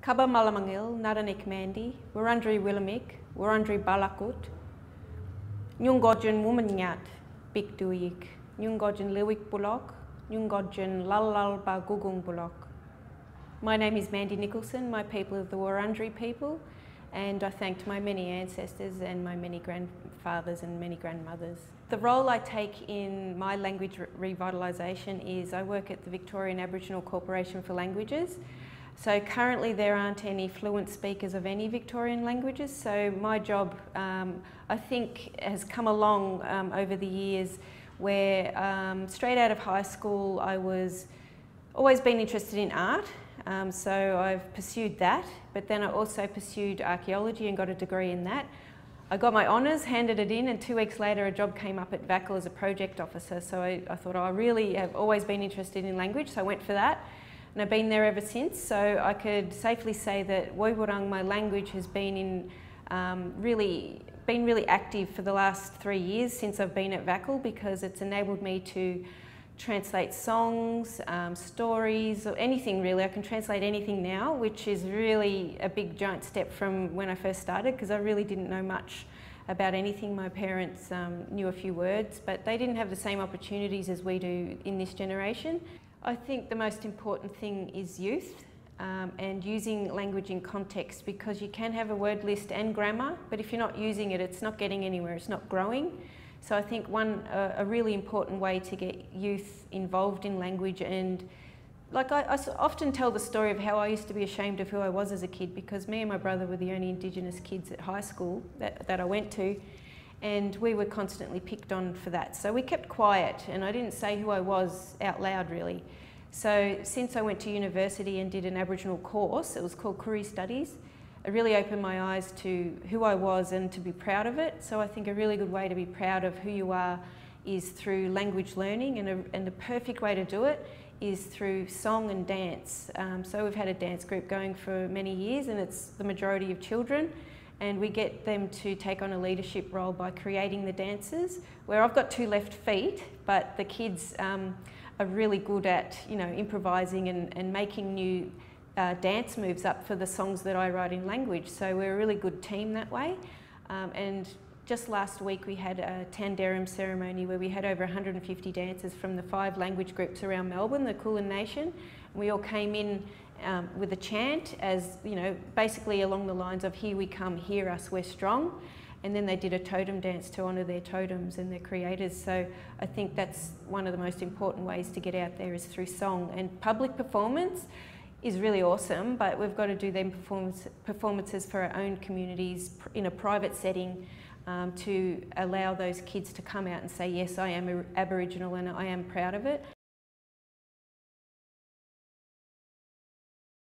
Kaba Malamangil, Naranik Mandy, Wurrundri Willamik, Wurrundri Balakut, Nyungodjan Womanyat, Bik Duik, Nyungodjan Liwik Bulok, Nyungodjan Lalal Ba Gugung Bulok. My name is Mandy Nicholson, my people are the Wurrundri people, and I thanked my many ancestors and my many grandfathers and many grandmothers. The role I take in my language revitalisation is I work at the Victorian Aboriginal Corporation for Languages. So currently there aren't any fluent speakers of any Victorian languages, so my job I think has come along over the years where straight out of high school I was always been interested in art, so I've pursued that, but then I also pursued archaeology and got a degree in that. I got my honours, handed it in, and 2 weeks later a job came up at VACL as a project officer, so I thought, oh, I really have always been interested in language, so I went for that. And I've been there ever since, so I could safely say that Woiwurrung, my language, has been really active for the last 3 years since I've been at VACL, because it's enabled me to translate songs, stories, or anything really. I can translate anything now, which is really a big giant step from when I first started, because I really didn't know much about anything. My parents knew a few words, but they didn't have the same opportunities as we do in this generation. I think the most important thing is youth and using language in context, because you can have a word list and grammar, but if you're not using it, it's not getting anywhere, it's not growing. So I think a really important way to get youth involved in language, and like I often tell the story of how I used to be ashamed of who I was as a kid, because me and my brother were the only Indigenous kids at high school that I went to, and we were constantly picked on for that. So we kept quiet, and I didn't say who I was out loud really. So since I went to university and did an Aboriginal course, it was called Koori Studies, it really opened my eyes to who I was and to be proud of it. So I think a really good way to be proud of who you are is through language learning, and the perfect way to do it is through song and dance. So we've had a dance group going for many years, and it's the majority of children, and we get them to take on a leadership role by creating the dances, where I've got 2 left feet, but the kids are really good at, you know, improvising and making new dance moves up for the songs that I write in language. So we're a really good team that way. And just last week we had a Tanderum ceremony where we had over 150 dancers from the 5 language groups around Melbourne, the Kulin Nation. We all came in with a chant, as you know, basically along the lines of "Here we come, hear us, we're strong." And then they did a totem dance to honour their totems and their creators. So I think that's one of the most important ways to get out there, is through song. And public performance is really awesome, but we've got to do them performances for our own communities in a private setting to allow those kids to come out and say, yes, I am Aboriginal and I am proud of it.